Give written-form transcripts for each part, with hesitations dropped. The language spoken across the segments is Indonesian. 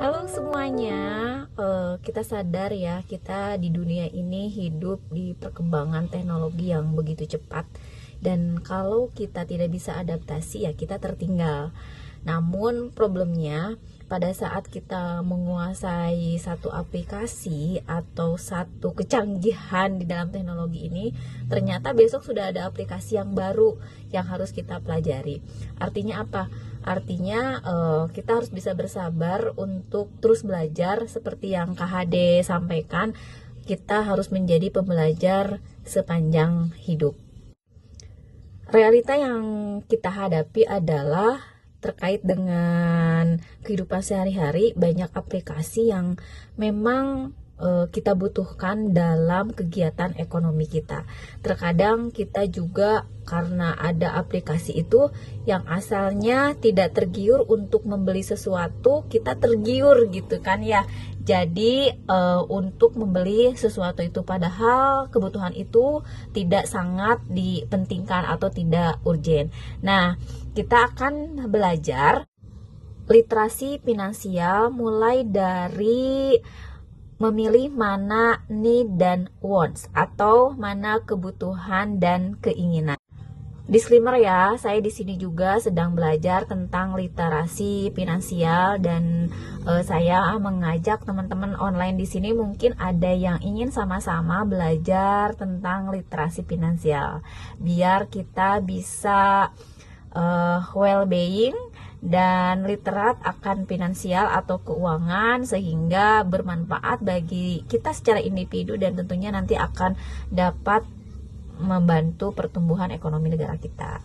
Halo semuanya, kita sadar ya, kita di dunia ini hidup di perkembangan teknologi yang begitu cepat. Dan kalau kita tidak bisa adaptasi ya kita tertinggal. Namun problemnya pada saat kita menguasai satu aplikasi atau satu kecanggihan di dalam teknologi ini, ternyata besok sudah ada aplikasi yang baru yang harus kita pelajari. Artinya apa? Artinya kita harus bisa bersabar untuk terus belajar seperti yang KHD sampaikan. Kita harus menjadi pembelajar sepanjang hidup. Realita yang kita hadapi adalah terkait dengan kehidupan sehari-hari, banyak aplikasi yang memang kita butuhkan dalam kegiatan ekonomi kita. Terkadang kita juga karena ada aplikasi itu yang asalnya tidak tergiur untuk membeli sesuatu, kita tergiur gitu kan ya. Jadi untuk membeli sesuatu itu padahal kebutuhan itu tidak sangat dipentingkan atau tidak urgen. Nah, kita akan belajar literasi finansial mulai dari memilih mana need dan wants atau mana kebutuhan dan keinginan. Disclaimer ya, saya di sini juga sedang belajar tentang literasi finansial dan saya mengajak teman-teman online di sini mungkin ada yang ingin sama-sama belajar tentang literasi finansial biar kita bisa well-being dan literat akan finansial atau keuangan sehingga bermanfaat bagi kita secara individu dan tentunya nanti akan dapat membantu pertumbuhan ekonomi negara kita.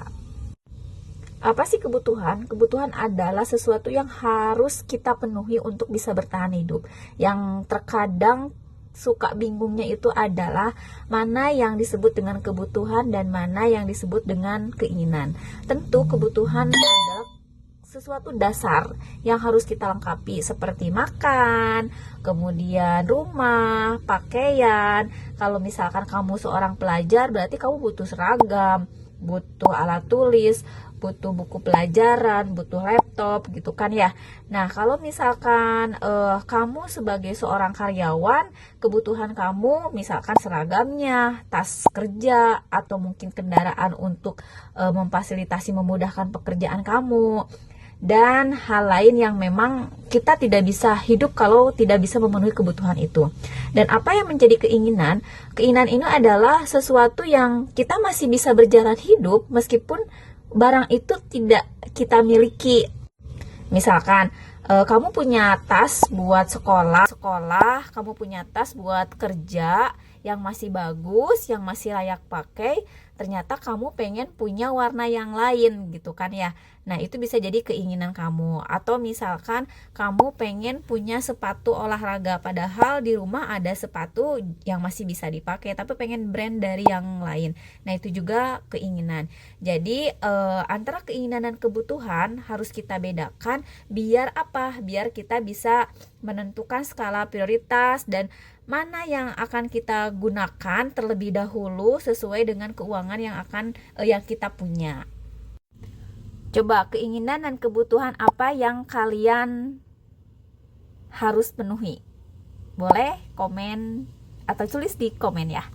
Apa sih kebutuhan? Kebutuhan adalah sesuatu yang harus kita penuhi untuk bisa bertahan hidup. Yang terkadang suka bingungnya itu adalah mana yang disebut dengan kebutuhan dan mana yang disebut dengan keinginan. Tentu kebutuhan adalah sesuatu dasar yang harus kita lengkapi seperti makan, kemudian rumah, pakaian. Kalau misalkan kamu seorang pelajar berarti kamu butuh seragam, butuh alat tulis, butuh buku pelajaran, butuh laptop gitu kan ya. Nah, kalau misalkan kamu sebagai seorang karyawan, kebutuhan kamu misalkan seragamnya, tas kerja, atau mungkin kendaraan untuk memfasilitasi memudahkan pekerjaan kamu, dan hal lain yang memang kita tidak bisa hidup kalau tidak bisa memenuhi kebutuhan itu. Dan apa yang menjadi keinginan? Keinginan ini adalah sesuatu yang kita masih bisa berjalan hidup meskipun barang itu tidak kita miliki. Misalkan kamu punya tas buat sekolah, kamu punya tas buat kerja yang masih bagus, yang masih layak pakai, ternyata kamu pengen punya warna yang lain gitu kan ya. Nah, itu bisa jadi keinginan kamu. Atau misalkan kamu pengen punya sepatu olahraga, padahal di rumah ada sepatu yang masih bisa dipakai, tapi pengen brand dari yang lain. Nah, itu juga keinginan. Jadi antara keinginan dan kebutuhan harus kita bedakan biar apa? Biar kita bisa menentukan skala prioritas dan mana yang akan kita gunakan terlebih dahulu sesuai dengan keuangan yang kita punya. Coba keinginan dan kebutuhan apa yang kalian harus penuhi? Boleh komen atau tulis di komen ya.